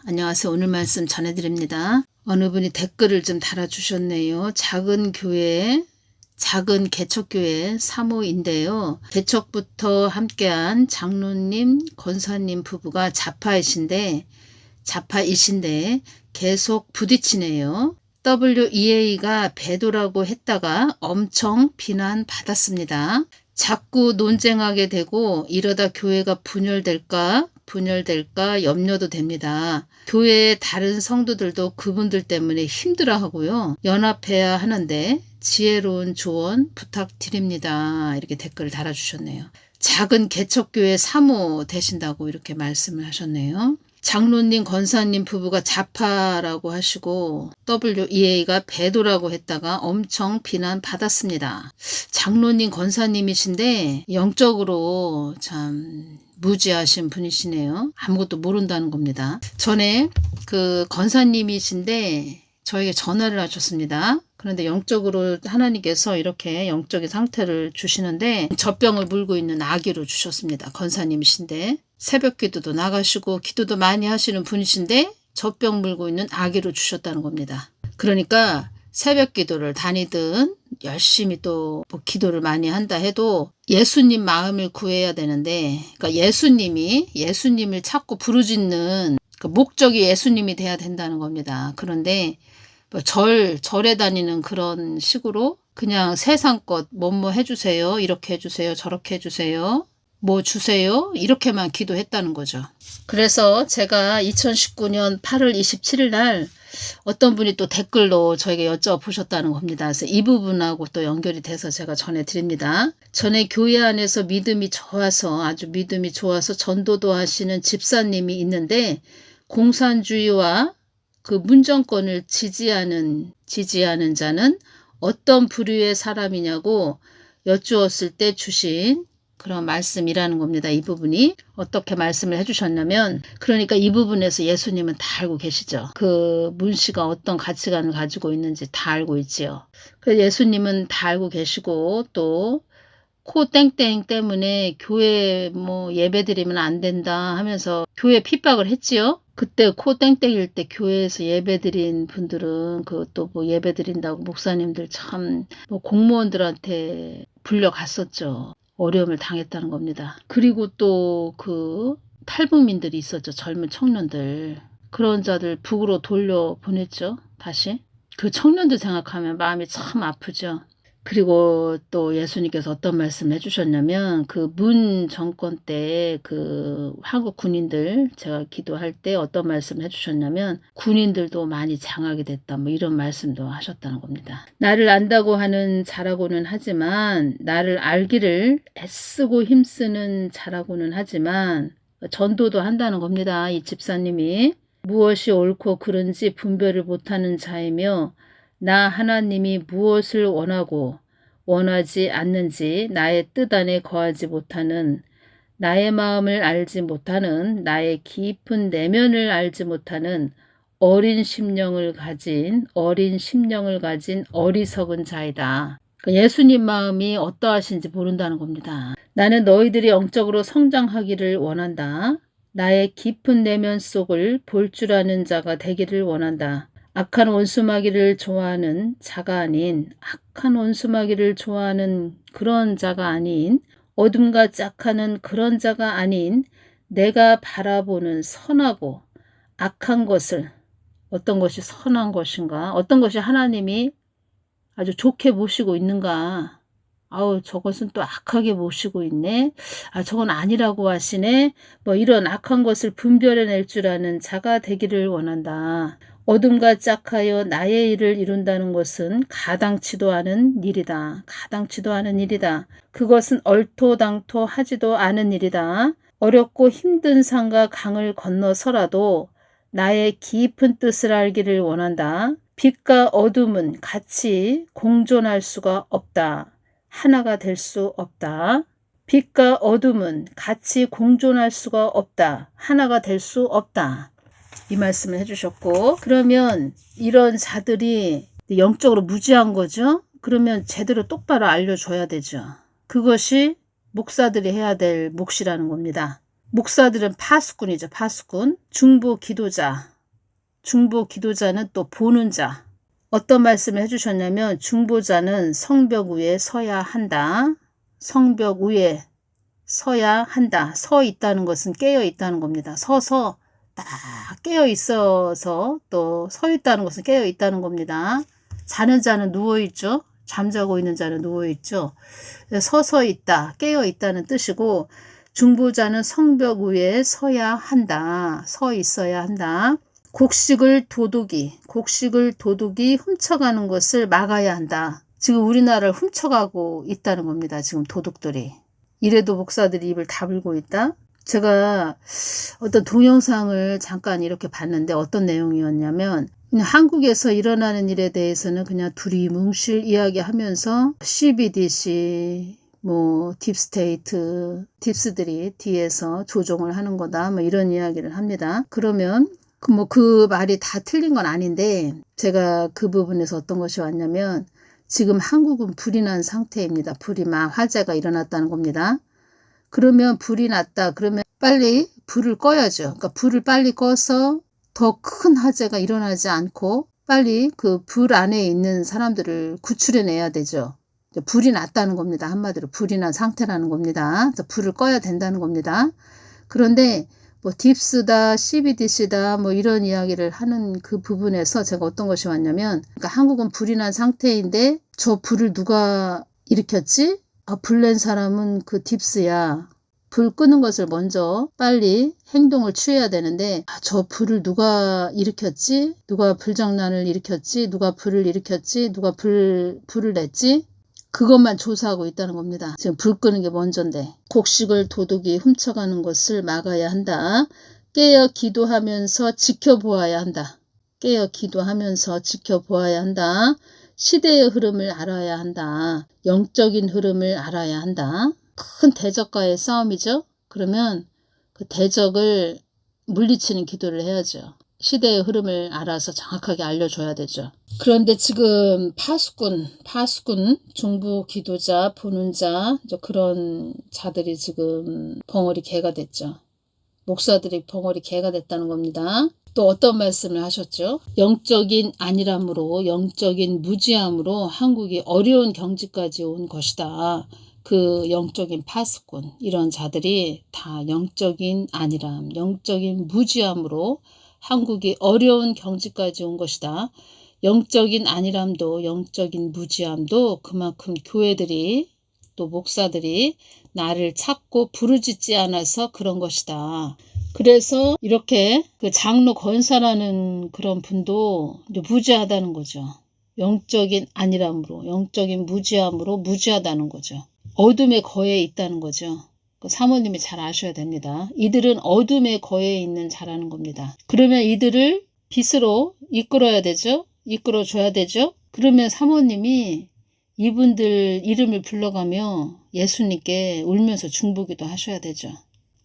안녕하세요. 오늘 말씀 전해드립니다. 어느 분이 댓글을 좀 달아주셨네요. 작은 개척교회 사모인데요. 개척부터 함께한 장로님, 권사님 부부가 좌파이신데 계속 부딪히네요. WEA가 배도라고 했다가 엄청 비난받았습니다. 자꾸 논쟁하게 되고 이러다 교회가 분열될까 염려도 됩니다. 교회의 다른 성도들도 그분들 때문에 힘들어하고요. 연합해야 하는데 지혜로운 조언 부탁드립니다. 이렇게 댓글을 달아주셨네요. 작은 개척교회 사모 되신다고 이렇게 말씀을 하셨네요. 장로님, 권사님 부부가 좌파라고 하시고 WEA가 배도라고 했다가 엄청 비난받았습니다. 장로님, 권사님이신데 영적으로 참 무지하신 분이시네요. 아무것도 모른다는 겁니다. 전에 그 권사님이신데 저에게 전화를 하셨습니다. 그런데 영적으로 하나님께서 이렇게 영적인 상태를 주시는데 젖병을 물고 있는 아기로 주셨습니다. 권사님이신데 새벽 기도도 나가시고 기도도 많이 하시는 분이신데 젖병 물고 있는 아기로 주셨다는 겁니다. 그러니까 새벽 기도를 다니든 열심히 또 뭐 기도를 많이 한다 해도 예수님 마음을 구해야 되는데, 그러니까 예수님을 찾고 부르짖는 그 목적이 예수님이 돼야 된다는 겁니다. 그런데 뭐 절에 다니는 그런 식으로 그냥 세상 것 뭐뭐 해주세요, 이렇게 해주세요, 저렇게 해주세요, 뭐 주세요, 이렇게만 기도했다는 거죠. 그래서 제가 2019년 8월 27일 날 어떤 분이 또 댓글로 저에게 여쭤보셨다는 겁니다. 그래서 이 부분하고 또 연결이 돼서 제가 전해드립니다. 전에 교회 안에서 아주 믿음이 좋아서 전도도 하시는 집사님이 있는데 공산주의와 그 문정권을 지지하는 자는 어떤 부류의 사람이냐고 여쭈었을 때 주신 그런 말씀이라는 겁니다. 이 부분이 어떻게 말씀을 해주셨냐면, 그러니까 이 부분에서 예수님은 다 알고 계시죠. 그 문씨가 어떤 가치관을 가지고 있는지 다 알고 있지요. 그래서 예수님은 다 알고 계시고 또 코 땡땡 때문에 교회 뭐 예배 드리면 안 된다 하면서 교회 핍박을 했지요. 그때 코 땡땡일 때 교회에서 예배 드린 분들은 그것도 뭐 예배 드린다고 목사님들 참 뭐 공무원들한테 불려갔었죠. 어려움을 당했다는 겁니다. 그리고 또 그 탈북민들이 있었죠. 젊은 청년들. 그런 자들 북으로 돌려보냈죠. 다시. 그 청년들 생각하면 마음이 참 아프죠. 그리고 또 예수님께서 어떤 말씀을 해주셨냐면 그 문 정권 때 그 한국 군인들 제가 기도할 때 어떤 말씀을 해주셨냐면 군인들도 많이 장하게 됐다 뭐 이런 말씀도 하셨다는 겁니다. 나를 안다고 하는 자라고는 하지만 나를 알기를 애쓰고 힘쓰는 자라고는 하지만 전도도 한다는 겁니다. 이 집사님이 무엇이 옳고 그른지 분별을 못하는 자이며 나 하나님이 무엇을 원하고 원하지 않는지 나의 뜻 안에 거하지 못하는, 나의 마음을 알지 못하는, 나의 깊은 내면을 알지 못하는 어린 심령을 가진 어리석은 자이다. 예수님 마음이 어떠하신지 모른다는 겁니다. 나는 너희들이 영적으로 성장하기를 원한다. 나의 깊은 내면 속을 볼 줄 아는 자가 되기를 원한다. 악한 원수마귀를 좋아하는 그런 자가 아닌, 어둠과 짝하는 그런 자가 아닌, 내가 바라보는 선하고 악한 것을, 어떤 것이 선한 것인가, 어떤 것이 하나님이 아주 좋게 모시고 있는가, 아우 저것은 또 악하게 모시고 있네, 아 저건 아니라고 하시네, 뭐 이런 악한 것을 분별해낼 줄 아는 자가 되기를 원한다. 어둠과 짝하여 나의 일을 이룬다는 것은 가당치도 않은 일이다. 그것은 얼토당토 하지도 않은 일이다. 어렵고 힘든 산과 강을 건너서라도 나의 깊은 뜻을 알기를 원한다. 빛과 어둠은 같이 공존할 수가 없다. 하나가 될 수 없다. 빛과 어둠은 같이 공존할 수가 없다. 하나가 될 수 없다. 이 말씀을 해주셨고, 그러면 이런 자들이 영적으로 무지한 거죠. 그러면 제대로 똑바로 알려줘야 되죠. 그것이 목사들이 해야 될 몫이라는 겁니다. 목사들은 파수꾼이죠. 파수꾼. 중보 기도자. 중보 기도자는 또 보는 자. 어떤 말씀을 해주셨냐면 중보자는 성벽 위에 서야 한다. 성벽 위에 서야 한다. 서 있다는 것은 깨어 있다는 겁니다. 서서 딱 깨어 있어서 또 서 있다는 것은 깨어 있다는 겁니다. 자는 자는 누워 있죠. 잠자고 있는 자는 누워 있죠. 서서 있다, 깨어 있다는 뜻이고 중보자는 성벽 위에 서야 한다. 서 있어야 한다. 곡식을 도둑이 훔쳐가는 것을 막아야 한다. 지금 우리나라를 훔쳐가고 있다는 겁니다. 지금 도둑들이. 이래도 목사들이 입을 다물고 있다. 제가 어떤 동영상을 잠깐 이렇게 봤는데 어떤 내용이었냐면 그냥 한국에서 일어나는 일에 대해서는 그냥 두리뭉실 이야기하면서 CBDC 뭐 딥스테이트 딥스들이 뒤에서 조종을 하는 거다 뭐 이런 이야기를 합니다. 그러면 그 말이 다 틀린 건 아닌데 제가 그 부분에서 어떤 것이 왔냐면 지금 한국은 불이 난 상태입니다. 불이 막 화재가 일어났다는 겁니다. 그러면 불이 났다. 그러면 빨리 불을 꺼야죠. 그러니까 불을 빨리 꺼서 더 큰 화재가 일어나지 않고 빨리 그 불 안에 있는 사람들을 구출해내야 되죠. 불이 났다는 겁니다. 한마디로 불이 난 상태라는 겁니다. 불을 꺼야 된다는 겁니다. 그런데 뭐 딥스다, CBDC다 뭐 이런 이야기를 하는 그 부분에서 제가 어떤 것이 왔냐면 그러니까 한국은 불이 난 상태인데 저 불을 누가 일으켰지? 불 낸 사람은 그 딥스야. 불 끄는 것을 먼저 빨리 행동을 취해야 되는데 저 불을 누가 일으켰지? 누가 불장난을 일으켰지? 누가 불을 일으켰지? 누가 불을 냈지? 그것만 조사하고 있다는 겁니다. 지금 불 끄는 게 먼저인데 곡식을 도둑이 훔쳐가는 것을 막아야 한다. 깨어 기도하면서 지켜보아야 한다. 깨어 기도하면서 지켜보아야 한다. 시대의 흐름을 알아야 한다. 영적인 흐름을 알아야 한다. 큰 대적과의 싸움이죠. 그러면 그 대적을 물리치는 기도를 해야죠. 시대의 흐름을 알아서 정확하게 알려줘야 되죠. 그런데 지금 파수꾼, 중부 기도자, 보는 자, 그런 자들이 지금 벙어리 개가 됐죠. 목사들이 벙어리 개가 됐다는 겁니다. 또 어떤 말씀을 하셨죠? 영적인 안일함으로, 영적인 무지함으로 한국이 어려운 경지까지 온 것이다. 그 영적인 파수꾼, 이런 자들이 다 영적인 안일함, 영적인 무지함으로 한국이 어려운 경지까지 온 것이다. 영적인 안일함도 영적인 무지함도 그만큼 교회들이 또 목사들이 나를 찾고 부르짖지 않아서 그런 것이다. 그래서 이렇게 그 장로 권사라는 그런 분도 무지하다는 거죠. 영적인 안일함으로, 영적인 무지함으로 무지하다는 거죠. 어둠에 거해 있다는 거죠. 사모님이 잘 아셔야 됩니다. 이들은 어둠에 거해 있는 자라는 겁니다. 그러면 이들을 빛으로 이끌어야 되죠. 이끌어줘야 되죠. 그러면 사모님이 이분들 이름을 불러가며 예수님께 울면서 중보기도 하셔야 되죠.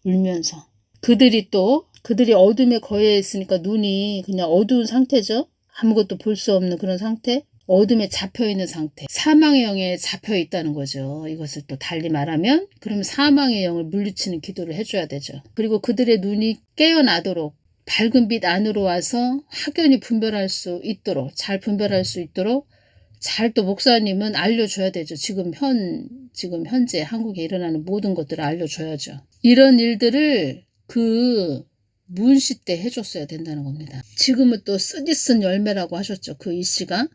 울면서. 그들이 어둠에 거해 있으니까 눈이 그냥 어두운 상태죠. 아무것도 볼 수 없는 그런 상태. 어둠에 잡혀있는 상태, 사망의 영에 잡혀있다는 거죠. 이것을 또 달리 말하면 그러면 사망의 영을 물리치는 기도를 해줘야 되죠. 그리고 그들의 눈이 깨어나도록 밝은 빛 안으로 와서 확연히 분별할 수 있도록, 잘 분별할 수 있도록 잘 또 목사님은 알려줘야 되죠. 지금 현재 한국에 일어나는 모든 것들을 알려줘야죠. 이런 일들을 그 문시 때 해줬어야 된다는 겁니다. 지금은 또 쓰디쓴 열매라고 하셨죠. 그 이씨가.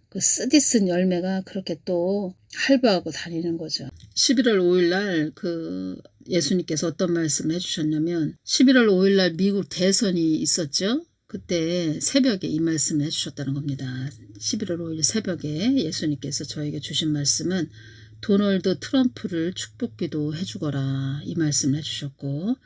그 쓰디쓴 열매가 그렇게 또 할부하고 다니는 거죠. 11월 5일 날 그 예수님께서 어떤 말씀을 해주셨냐면 11월 5일 날 미국 대선이 있었죠. 그때 새벽에 이 말씀을 해주셨다는 겁니다. 11월 5일 새벽에 예수님께서 저에게 주신 말씀은 도널드 트럼프를 축복기도 해주거라 이 말씀을 해주셨고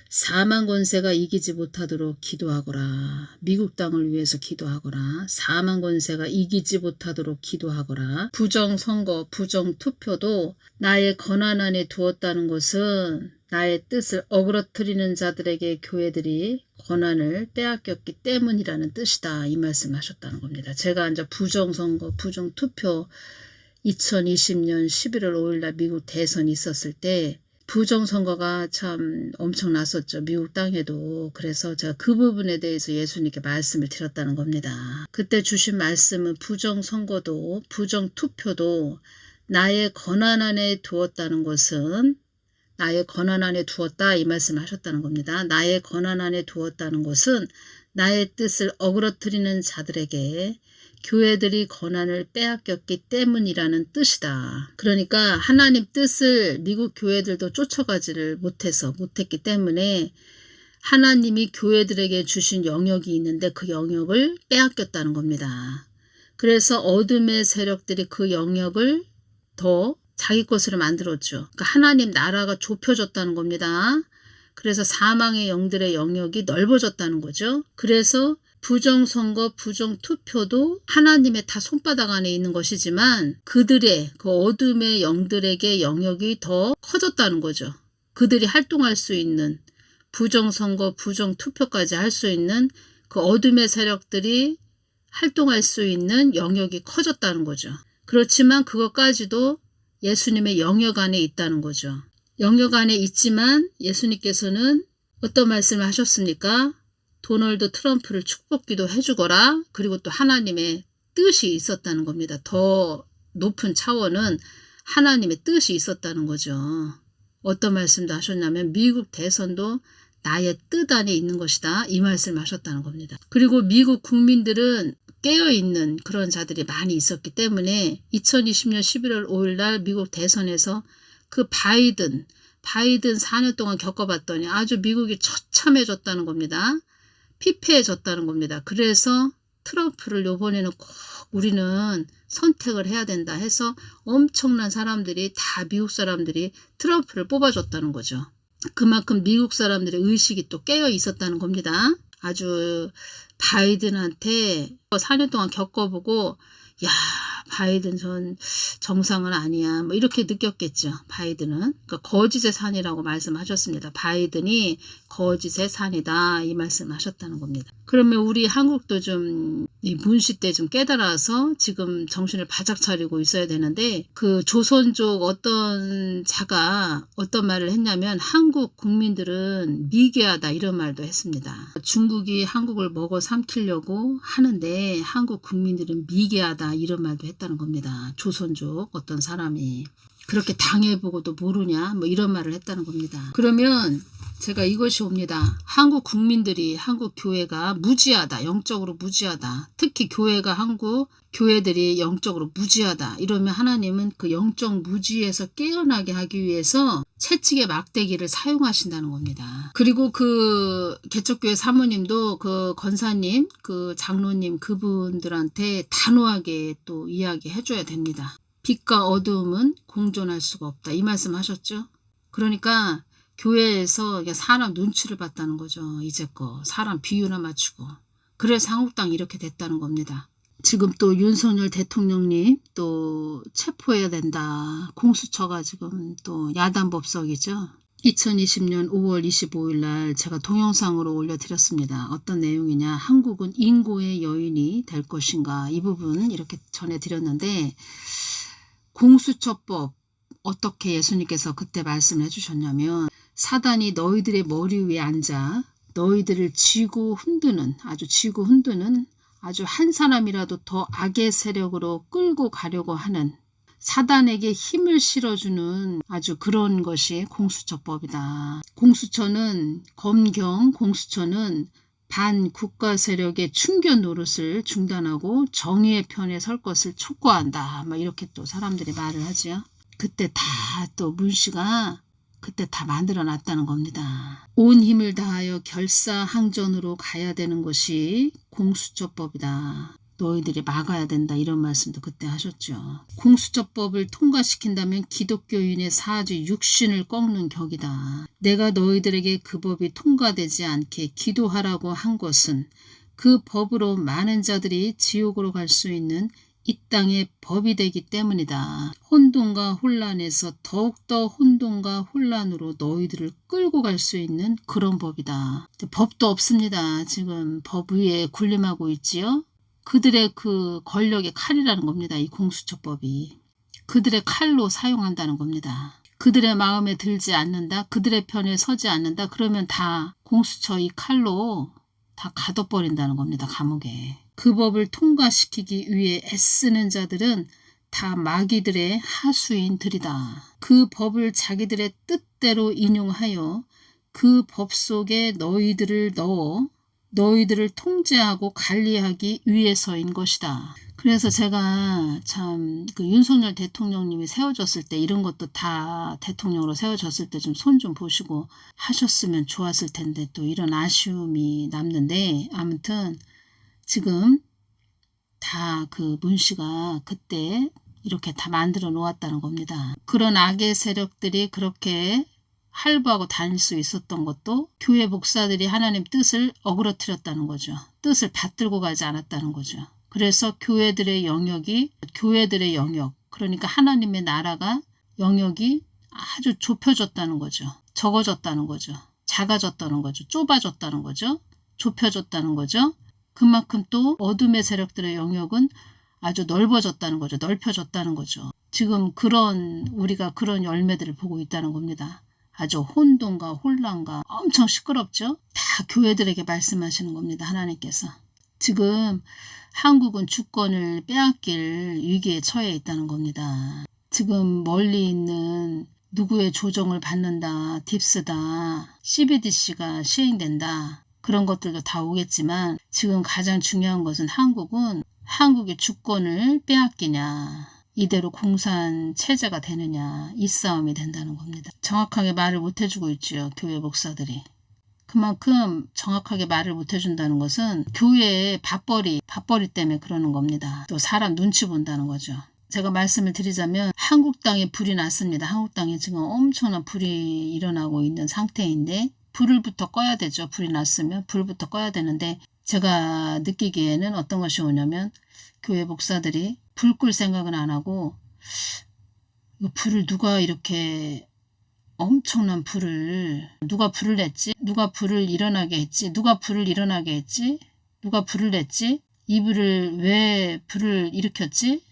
사망 권세가 이기지 못하도록 기도하거라. 미국 땅을 위해서 기도하거라. 사망 권세가 이기지 못하도록 기도하거라. 부정선거, 부정투표도 나의 권한 안에 두었다는 것은 나의 뜻을 어그러뜨리는 자들에게 교회들이 권한을 빼앗겼기 때문이라는 뜻이다. 이 말씀을 하셨다는 겁니다. 제가 이제 부정선거, 부정투표 2020년 11월 5일 날 미국 대선이 있었을 때 부정선거가 참 엄청났었죠. 미국 땅에도. 그래서 제가 그 부분에 대해서 예수님께 말씀을 드렸다는 겁니다. 그때 주신 말씀은 부정선거도 부정투표도 나의 권한 안에 두었다는 것은 나의 권한 안에 두었다 이 말씀을 하셨다는 겁니다. 나의 권한 안에 두었다는 것은 나의 뜻을 어그러뜨리는 자들에게 교회들이 권한을 빼앗겼기 때문이라는 뜻이다. 그러니까 하나님 뜻을 미국 교회들도 쫓아가지를 못했기 때문에 하나님이 교회들에게 주신 영역이 있는데 그 영역을 빼앗겼다는 겁니다. 그래서 어둠의 세력들이 그 영역을 더 자기 것으로 만들었죠. 그러니까 하나님 나라가 좁혀졌다는 겁니다. 그래서 사망의 영들의 영역이 넓어졌다는 거죠. 그래서 부정선거, 부정투표도 하나님의 다 손바닥 안에 있는 것이지만 그들의 그 어둠의 영들에게 영역이 더 커졌다는 거죠. 그들이 활동할 수 있는 부정선거, 부정투표까지 할 수 있는 그 어둠의 세력들이 활동할 수 있는 영역이 커졌다는 거죠. 그렇지만 그것까지도 예수님의 영역 안에 있다는 거죠. 영역 안에 있지만 예수님께서는 어떤 말씀을 하셨습니까? 도널드 트럼프를 축복기도 해주거라. 그리고 또 하나님의 뜻이 있었다는 겁니다. 더 높은 차원은 하나님의 뜻이 있었다는 거죠. 어떤 말씀도 하셨냐면 미국 대선도 나의 뜻 안에 있는 것이다. 이 말씀을 하셨다는 겁니다. 그리고 미국 국민들은 깨어있는 그런 자들이 많이 있었기 때문에 2020년 11월 5일 날 미국 대선에서 그 바이든 4년 동안 겪어봤더니 아주 미국이 처참해졌다는 겁니다. 피폐해졌다는 겁니다. 그래서 트럼프를 이번에는 꼭 우리는 선택을 해야 된다 해서 엄청난 사람들이 다 미국 사람들이 트럼프를 뽑아줬다는 거죠. 그만큼 미국 사람들의 의식이 또 깨어 있었다는 겁니다. 아주 바이든한테 4년 동안 겪어보고 야 바이든 전 정상은 아니야 뭐 이렇게 느꼈겠죠. 바이든은 그러니까 거짓의 산이라고 말씀하셨습니다. 바이든이 거짓의 산이다 이 말씀하셨다는 겁니다. 그러면 우리 한국도 좀 이 문시 때 좀 깨달아서 지금 정신을 바짝 차리고 있어야 되는데 그 조선족 어떤 자가 어떤 말을 했냐면 한국 국민들은 미개하다 이런 말도 했습니다. 중국이 한국을 먹어 삼키려고 하는데 한국 국민들은 미개하다 이런 말도 했다는 겁니다. 조선족 어떤 사람이 그렇게 당해보고도 모르냐 뭐 이런 말을 했다는 겁니다. 그러면 제가 이것이 옵니다. 한국 국민들이 한국 교회가 무지하다. 영적으로 무지하다. 특히 교회가 한국 교회들이 영적으로 무지하다. 이러면 하나님은 그 영적 무지에서 깨어나게 하기 위해서 채찍의 막대기를 사용하신다는 겁니다. 그리고 그 개척교회 사모님도 그 권사님, 그 장로님 그분들한테 단호하게 또 이야기해 줘야 됩니다. 빛과 어두움은 공존할 수가 없다. 이 말씀 하셨죠? 그러니까 교회에서 사람 눈치를 봤다는 거죠. 이제껏 사람 비유나 맞추고. 그래서 한국당이 이렇게 됐다는 겁니다. 지금 또 윤석열 대통령님 또 체포해야 된다. 공수처가 지금 또 야단법석이죠. 2020년 5월 25일 날 제가 동영상으로 올려드렸습니다. 어떤 내용이냐. 한국은 인고의 여인이 될 것인가. 이 부분 이렇게 전해드렸는데 공수처법 어떻게 예수님께서 그때 말씀해 주셨냐면 사단이 너희들의 머리 위에 앉아 너희들을 쥐고 흔드는 아주 한 사람이라도 더 악의 세력으로 끌고 가려고 하는 사단에게 힘을 실어주는 아주 그런 것이 공수처법이다. 공수처는 검경 공수처는 반국가 세력의 충견 노릇을 중단하고 정의의 편에 설 것을 촉구한다. 막 이렇게 또 사람들이 말을 하죠. 그때 다 또 문씨가 그때 다 만들어 놨다는 겁니다. 온 힘을 다하여 결사항전으로 가야 되는 것이 공수처법이다. 너희들이 막아야 된다. 이런 말씀도 그때 하셨죠. 공수처법을 통과시킨다면 기독교인의 사주 육신을 꺾는 격이다. 내가 너희들에게 그 법이 통과되지 않게 기도하라고 한 것은 그 법으로 많은 자들이 지옥으로 갈 수 있는 이 땅의 법이 되기 때문이다. 혼돈과 혼란에서 더욱더 혼돈과 혼란으로 너희들을 끌고 갈 수 있는 그런 법이다. 법도 없습니다. 지금 법 위에 군림하고 있지요. 그들의 그 권력의 칼이라는 겁니다. 이 공수처법이. 그들의 칼로 사용한다는 겁니다. 그들의 마음에 들지 않는다. 그들의 편에 서지 않는다. 그러면 다 공수처 이 칼로 다 가둬버린다는 겁니다. 감옥에. 그 법을 통과시키기 위해 애쓰는 자들은 다 마귀들의 하수인들이다. 그 법을 자기들의 뜻대로 인용하여 그 법 속에 너희들을 넣어 너희들을 통제하고 관리하기 위해서인 것이다. 그래서 제가 참 그 윤석열 대통령님이 세워졌을 때 이런 것도 다 대통령으로 세워졌을 때 좀 손 좀 보시고 하셨으면 좋았을 텐데 또 이런 아쉬움이 남는데, 아무튼 지금 다 그 문씨가 그때 이렇게 다 만들어 놓았다는 겁니다. 그런 악의 세력들이 그렇게 할부하고 다닐 수 있었던 것도 교회 목사들이 하나님 뜻을 어그러뜨렸다는 거죠. 뜻을 받들고 가지 않았다는 거죠. 그래서 교회들의 영역, 그러니까 하나님의 나라가 영역이 아주 좁혀졌다는 거죠. 적어졌다는 거죠. 작아졌다는 거죠. 좁아졌다는 거죠. 좁혀졌다는 거죠. 그만큼 또 어둠의 세력들의 영역은 아주 넓어졌다는 거죠. 넓혀졌다는 거죠. 지금 우리가 그런 열매들을 보고 있다는 겁니다. 아주 혼돈과 혼란과 엄청 시끄럽죠. 다 교회들에게 말씀하시는 겁니다. 하나님께서. 지금 한국은 주권을 빼앗길 위기에 처해 있다는 겁니다. 지금 멀리 있는 누구의 조정을 받는다, 딥스다, CBDC가 시행된다, 그런 것들도 다 오겠지만 지금 가장 중요한 것은 한국의 주권을 빼앗기냐, 이대로 공산 체제가 되느냐, 이 싸움이 된다는 겁니다. 정확하게 말을 못 해주고 있죠. 교회 목사들이. 그만큼 정확하게 말을 못 해준다는 것은 교회의 밥벌이 때문에 그러는 겁니다. 또 사람 눈치 본다는 거죠. 제가 말씀을 드리자면 한국 땅에 불이 났습니다. 한국 땅에 지금 엄청난 불이 일어나고 있는 상태인데 불을부터 꺼야 되죠. 불이 났으면 불부터 꺼야 되는데 제가 느끼기에는 어떤 것이 오냐면 교회 목사들이 불 끌 생각은 안 하고 불을 누가 이렇게 엄청난 불을 누가 불을 냈지? 누가 불을 일어나게 했지? 누가 불을 일어나게 했지? 누가 불을 냈지? 이 불을 왜 불을 일으켰지?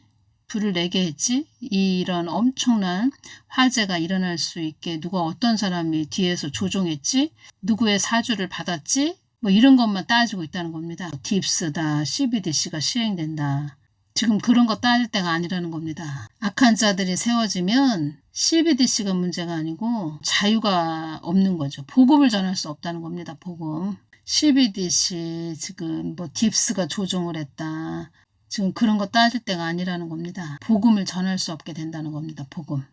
불을 내게 했지? 이런 엄청난 화재가 일어날 수 있게 누가 어떤 사람이 뒤에서 조종했지? 누구의 사주를 받았지? 뭐 이런 것만 따지고 있다는 겁니다. 딥스다, CBDC가 시행된다. 지금 그런 거 따질 때가 아니라는 겁니다. 악한 자들이 세워지면 CBDC가 문제가 아니고 자유가 없는 거죠. 복음을 전할 수 없다는 겁니다. 복음. CBDC 지금 뭐 딥스가 조종을 했다. 지금 그런 거 따질 때가 아니라는 겁니다. 복음을 전할 수 없게 된다는 겁니다. 복음.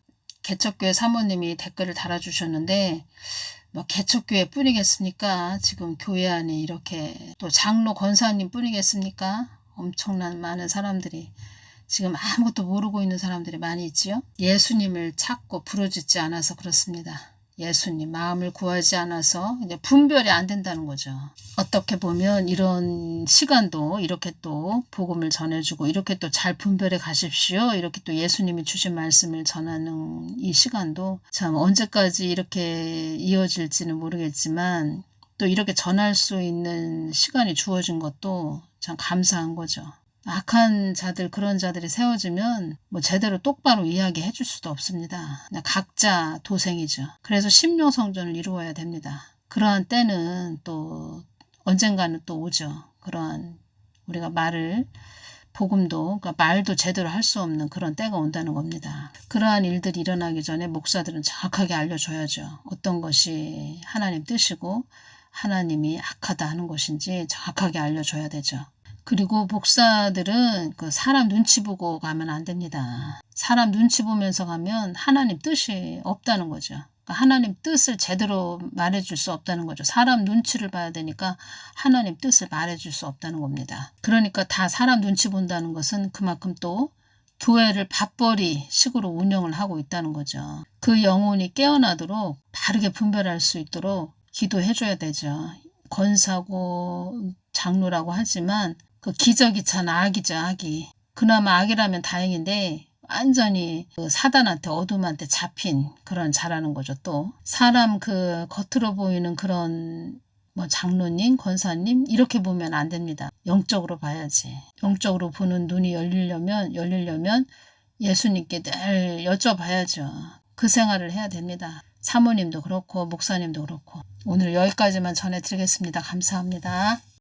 개척교회 사모님이 댓글을 달아주셨는데 뭐 개척교회 뿐이겠습니까? 지금 교회 안에 이렇게 또 장로 권사님 뿐이겠습니까? 엄청난 많은 사람들이 지금 아무것도 모르고 있는 사람들이 많이 있지요. 예수님을 찾고 부르짖지 않아서 그렇습니다. 예수님 마음을 구하지 않아서 이제 분별이 안 된다는 거죠. 어떻게 보면 이런 시간도 이렇게 또 복음을 전해주고 이렇게 또 잘 분별해 가십시오. 이렇게 또 예수님이 주신 말씀을 전하는 이 시간도 참 언제까지 이렇게 이어질지는 모르겠지만 또 이렇게 전할 수 있는 시간이 주어진 것도 참 감사한 거죠. 악한 자들, 그런 자들이 세워지면 뭐 제대로 똑바로 이야기해 줄 수도 없습니다. 그냥 각자 도생이죠. 그래서 심령성전을 이루어야 됩니다. 그러한 때는 또 언젠가는 또 오죠. 그러한 우리가 복음도, 그러니까 말도 제대로 할 수 없는 그런 때가 온다는 겁니다. 그러한 일들이 일어나기 전에 목사들은 정확하게 알려줘야죠. 어떤 것이 하나님 뜻이고 하나님이 악하다 하는 것인지 정확하게 알려줘야 되죠. 그리고 목사들은 그 사람 눈치 보고 가면 안 됩니다. 사람 눈치 보면서 가면 하나님 뜻이 없다는 거죠. 그러니까 하나님 뜻을 제대로 말해줄 수 없다는 거죠. 사람 눈치를 봐야 되니까 하나님 뜻을 말해줄 수 없다는 겁니다. 그러니까 다 사람 눈치 본다는 것은 그만큼 또 교회를 밥벌이 식으로 운영을 하고 있다는 거죠. 그 영혼이 깨어나도록 바르게 분별할 수 있도록 기도해줘야 되죠. 권사고 장로라고 하지만 그 기적이 참 악이죠. 악이. 그나마 악이라면 다행인데 완전히 그 사단한테 어둠한테 잡힌 그런 자라는 거죠. 또 사람 그 겉으로 보이는 그런 뭐 장로님, 권사님 이렇게 보면 안 됩니다. 영적으로 봐야지. 영적으로 보는 눈이 열리려면 예수님께 늘 여쭤봐야죠. 그 생활을 해야 됩니다. 사모님도 그렇고 목사님도 그렇고. 오늘 여기까지만 전해드리겠습니다. 감사합니다.